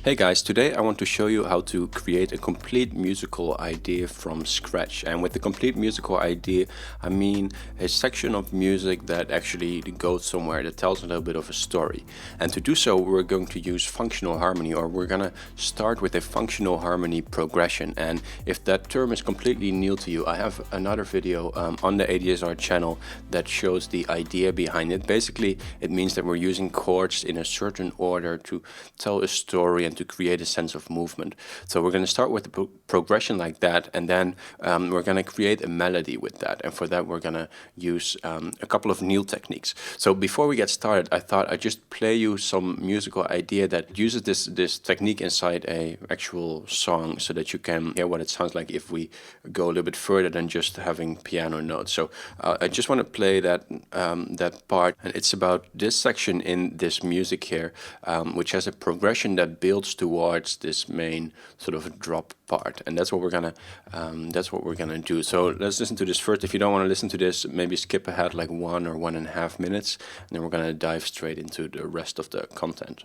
Hey guys, today I want to show you how to create a complete musical idea from scratch. And with the complete musical idea, I mean a section of music that actually goes somewhere, that tells a little bit of a story. And to do so, we're going to use functional harmony, or we're gonna start with a functional harmony progression. And if that term is completely new to you, I have another video on the ADSR channel that shows the idea behind it. Basically, it means that we're using chords in a certain order to tell a story and to create a sense of movement. So we're going to start with a progression like that, and then we're going to create a melody with that. And for that, we're going to use a couple of new techniques. So before we get started, I thought I'd just play you some musical idea that uses this technique inside a actual song, so that you can hear what it sounds like if we go a little bit further than just having piano notes. So I just want to play that that part, and it's about this section in this music here, which has a progression that builds towards this main sort of drop part, and that's what we're gonna do. So let's listen to this first. If you don't want to listen to this, maybe skip ahead like 1 or 1.5 minutes, and then we're gonna dive straight into the rest of the content.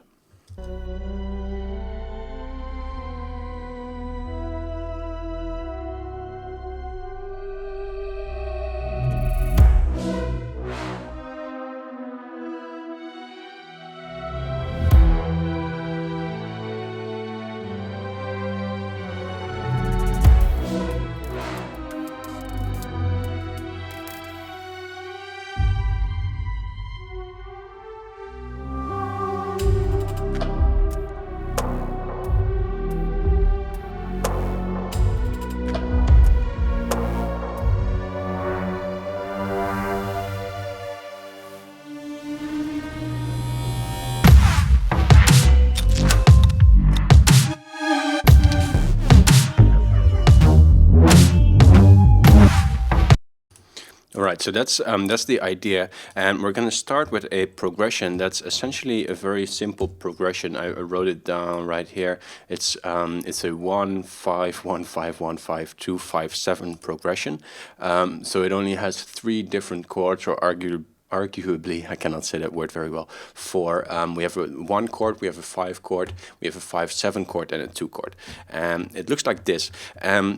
Alright, so that's the idea, and we're going to start with a progression that's essentially a very simple progression. I wrote it down right here. It's a 1 5 1 5 1 5 2 5 7 progression. So it only has 3 different chords, or arguably, I cannot say that word very well, 4. We have a 1 chord, we have a 5 chord, we have a 5/7 chord, and a 2 chord. It looks like this.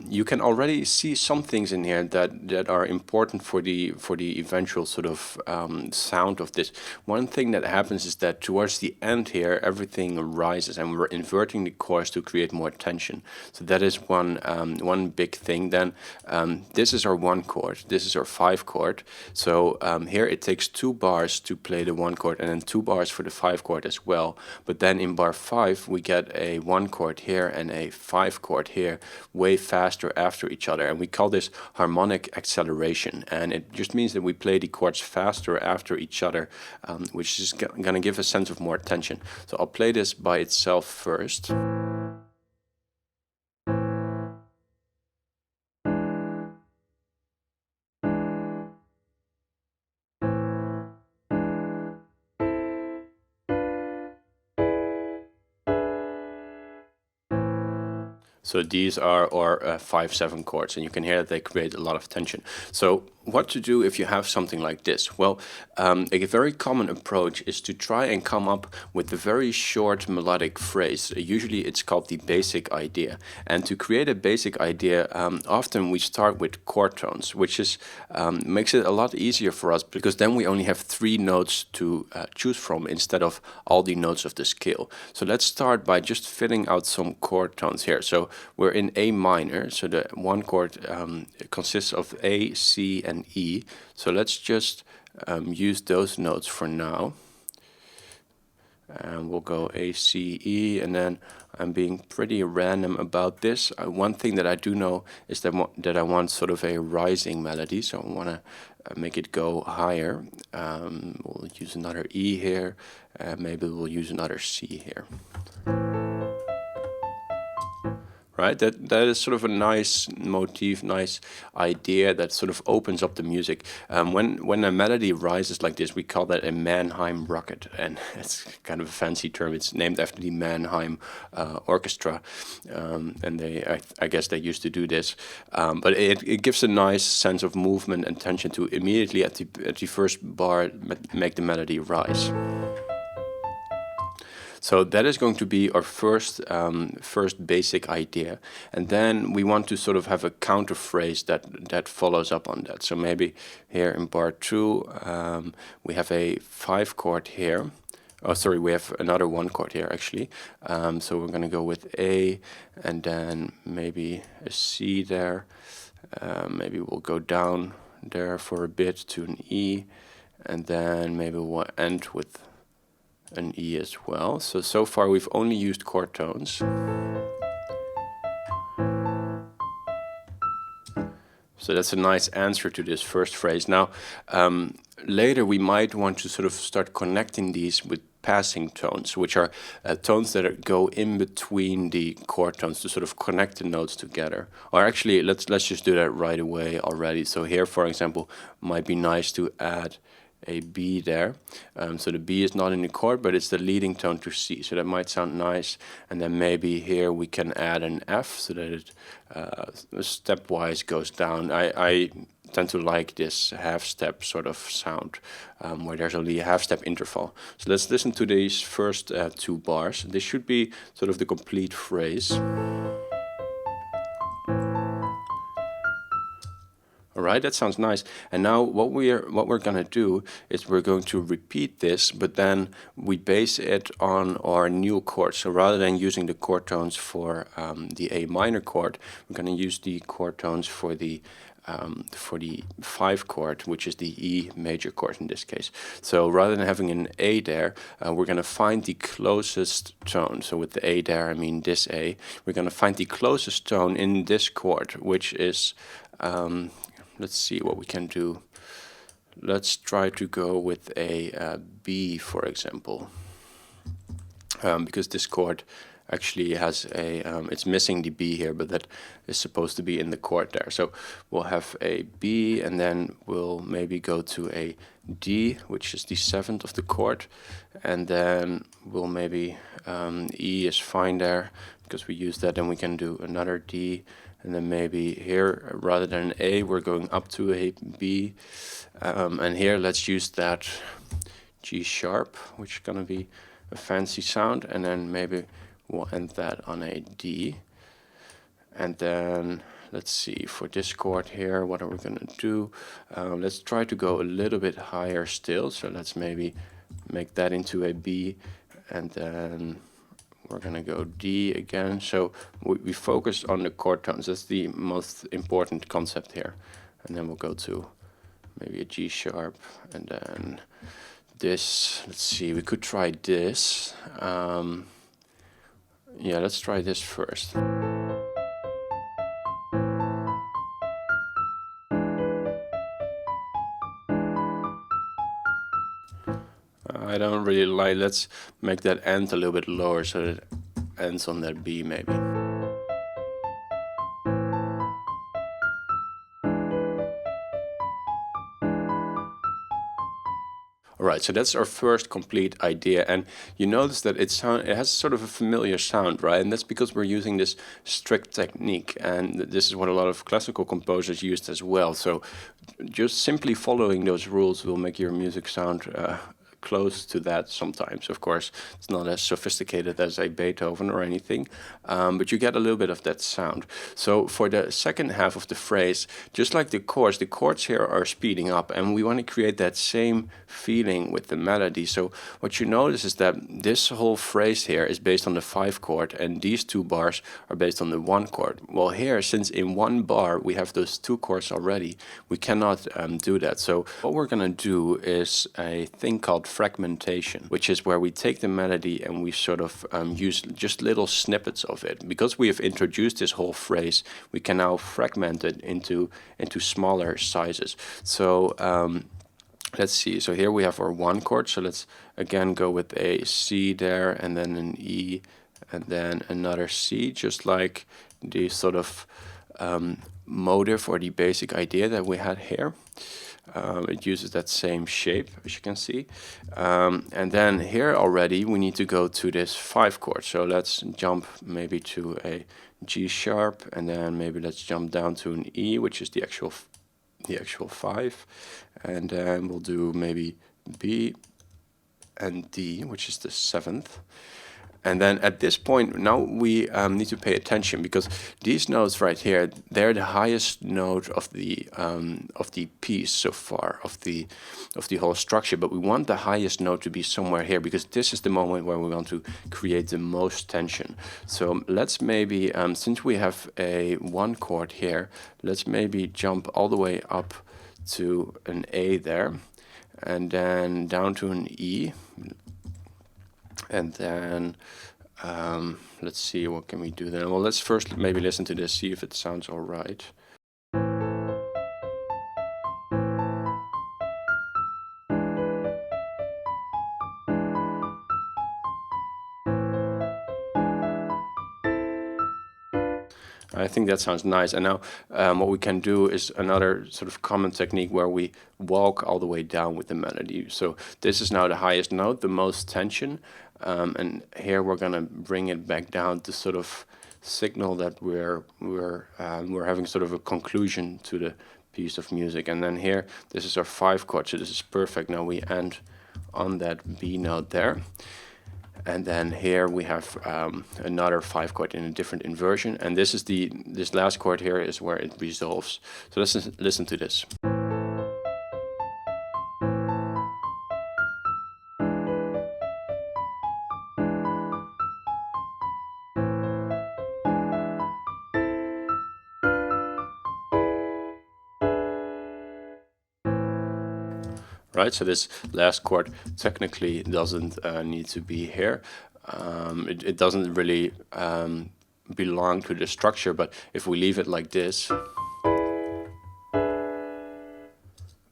You can already see some things in here that are important for the eventual sort of sound of this. One thing that happens is that towards the end here, everything rises, and we're inverting the chords to create more tension. So that is one big thing. Then this is our 1 chord, this is our 5 chord. So here it takes 2 bars to play the 1 chord, and then 2 bars for the 5 chord as well. But then in bar 5 we get a 1 chord here and a 5 chord here, way faster after each other, and we call this harmonic acceleration. And it just means that we play the chords faster after each other, which is going to give a sense of more tension. So I'll play this by itself first. So these are our 5/7 chords, and you can hear that they create a lot of tension. So what to do if you have something like this? Well, a very common approach is to try and come up with a very short melodic phrase. Usually it's called the basic idea. And to create a basic idea, often we start with chord tones, which is makes it a lot easier for us, because then we only have 3 notes to choose from instead of all the notes of the scale. So let's start by just filling out some chord tones here. So we're in A minor, so the 1 chord consists of A, C, and E. So let's just use those notes for now. And we'll go A, C, E, and then I'm being pretty random about this. One thing that I do know is that I want sort of a rising melody, so I want to make it go higher. We'll use another E here, maybe we'll use another C here. Right, that is sort of a nice motif, nice idea that sort of opens up the music. When a melody rises like this, we call that a Mannheim rocket, and it's kind of a fancy term. It's named after the Mannheim Orchestra, and I guess they used to do this. But it gives a nice sense of movement and tension to immediately at the first bar make the melody rise. So that is going to be our first basic idea, and then we want to sort of have a counter phrase that follows up on that. So maybe here in bar 2 we have a 5 chord here. Oh, sorry, we have another 1 chord here actually. So we're going to go with A, and then maybe a C there. Maybe we'll go down there for a bit to an E, and then maybe we'll end with an E as well. So far we've only used chord tones. So that's a nice answer to this first phrase. Now, later we might want to sort of start connecting these with passing tones, which are tones that go in between the chord tones to sort of connect the notes together. Or actually, let's just do that right away already. So here, for example, might be nice to add a B there. So the B is not in the chord, but it's the leading tone to C. So that might sound nice. And then maybe here we can add an F so that it stepwise goes down. I tend to like this half-step sort of sound where there's only a half-step interval. So let's listen to these first 2 bars. This should be sort of the complete phrase. Alright, that sounds nice. And now what we're gonna do is we're going to repeat this, but then we base it on our new chord. So rather than using the chord tones for the A minor chord, we're gonna use the chord tones for the 5 chord, which is the E major chord in this case. So rather than having an A there, we're going to find the closest tone. So with the A there, I mean this A. We're going to find the closest tone in this chord, which is, let's see what we can do. Let's try to go with a B, for example, because this chord actually has a, it's missing the B here, but that is supposed to be in the chord there. So we'll have a B, and then we'll maybe go to a D, which is the 7th of the chord, and then we'll maybe, E is fine there, because we use that, and we can do another D, and then maybe here, rather than an A, we're going up to a B, and here let's use that G sharp, which is going to be a fancy sound, and then maybe we'll end that on a D. And then let's see, for this chord here, what are we going to do? Let's try to go a little bit higher still. So let's maybe make that into a B, and then we're going to go D again. So we focus on the chord tones. That's the most important concept here. And then we'll go to maybe a G sharp, and then this. Let's see, we could try this. Yeah, let's try this first. I don't really like, let's make that end a little bit lower so that it ends on that B maybe. Alright, so that's our first complete idea, and you notice that it has sort of a familiar sound, right? And that's because we're using this strict technique, and this is what a lot of classical composers used as well. So just simply following those rules will make your music sound close to that sometimes. Of course, it's not as sophisticated as a Beethoven or anything, but you get a little bit of that sound. So for the second half of the phrase, just like the chords here are speeding up, and we want to create that same feeling with the melody. So what you notice is that this whole phrase here is based on the 5 chord, and these 2 bars are based on the 1 chord. Well, here, since in 1 bar we have those 2 chords already, we cannot do that. So what we're going to do is a thing called fragmentation, which is where we take the melody and we sort of use just little snippets of it. Because we have introduced this whole phrase, we can now fragment it into smaller sizes. So let's see, so here we have our 1 chord, so let's again go with a C there, and then an E, and then another C, just like the sort of motive or the basic idea that we had here. It uses that same shape, as you can see. And then here already we need to go to this 5 chord. So let's jump maybe to a G sharp, and then maybe let's jump down to an E, which is the actual 5. And then we'll do maybe B and D, which is the 7th. And then at this point, now we need to pay attention, because these notes right here, they're the highest note of the piece so far, of the whole structure. But we want the highest note to be somewhere here, because this is the moment where we want to create the most tension. So let's maybe, since we have a 1 chord here, let's maybe jump all the way up to an A there, and then down to an E. And then let's see, what can we do then? Well, let's first maybe listen to this, see if it sounds all right. I think that sounds nice. And now what we can do is another sort of common technique where we walk all the way down with the melody. So this is now the highest note, the most tension, and here we're gonna bring it back down to sort of signal that we're having sort of a conclusion to the piece of music. And then here, this is our 5 chord, so this is perfect. Now we end on that B note there. And then here we have another 5 chord in a different inversion, and this last chord here is where it resolves. So let's listen to this. Right, so this last chord technically doesn't need to be here. It doesn't really belong to the structure, but if we leave it like this,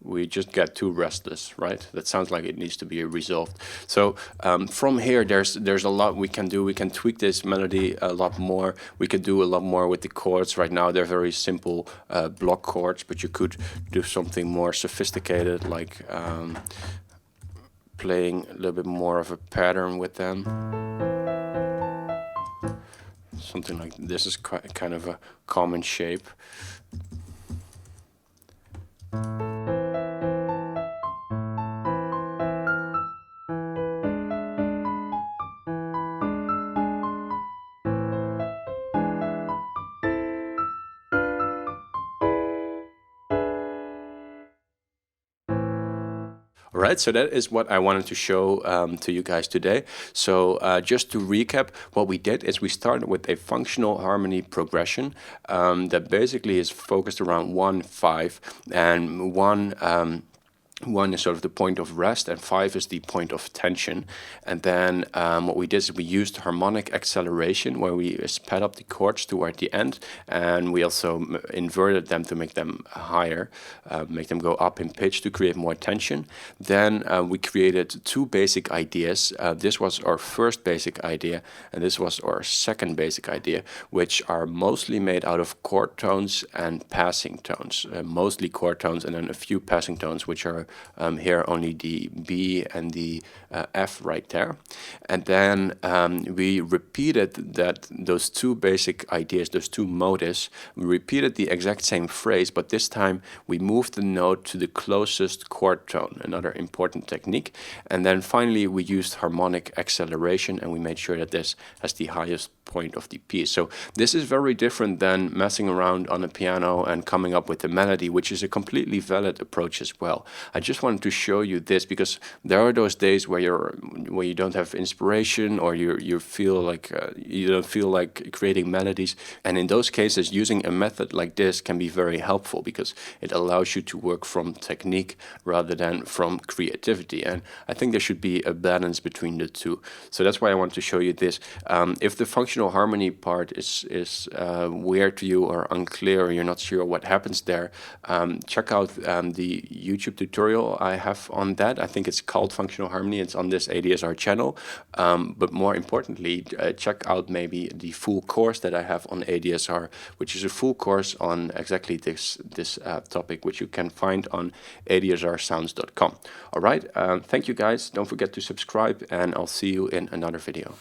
we just get too restless, right? That sounds like it needs to be resolved. So from here, there's a lot we can do. We can tweak this melody a lot more. We could do a lot more with the chords. Right now, they're very simple block chords, but you could do something more sophisticated, like playing a little bit more of a pattern with them. Something like this is kind of a common shape. Right, so that is what I wanted to show to you guys today. So just to recap, what we did is we started with a functional harmony progression that basically is focused around 1, 5, and 1 is sort of the point of rest, and 5 is the point of tension. And then what we did is we used harmonic acceleration, where we sped up the chords toward the end, and we also inverted them to make them higher, make them go up in pitch to create more tension. Then we created 2 basic ideas. This was our first basic idea, and this was our second basic idea, which are mostly made out of chord tones and passing tones. Mostly chord tones, and then a few passing tones, which are here only the B and the F right there. And then we repeated those 2 basic ideas, those 2 motives. We repeated the exact same phrase, but this time we moved the note to the closest chord tone, another important technique. And then finally we used harmonic acceleration, and we made sure that this has the highest point of the piece. So this is very different than messing around on a piano and coming up with a melody, which is a completely valid approach as well. I just wanted to show you this because there are those days where you don't have inspiration, or you feel like you don't feel like creating melodies, and in those cases using a method like this can be very helpful because it allows you to work from technique rather than from creativity. And I think there should be a balance between the two. So that's why I want to show you this. If the functional harmony part is weird to you or unclear, or you're not sure what happens there, check out the YouTube tutorial I have on that. I think it's called Functional Harmony. It's on this ADSR channel. But more importantly, check out maybe the full course that I have on ADSR, which is a full course on exactly this topic, which you can find on adsrsounds.com. All right, thank you guys. Don't forget to subscribe, and I'll see you in another video.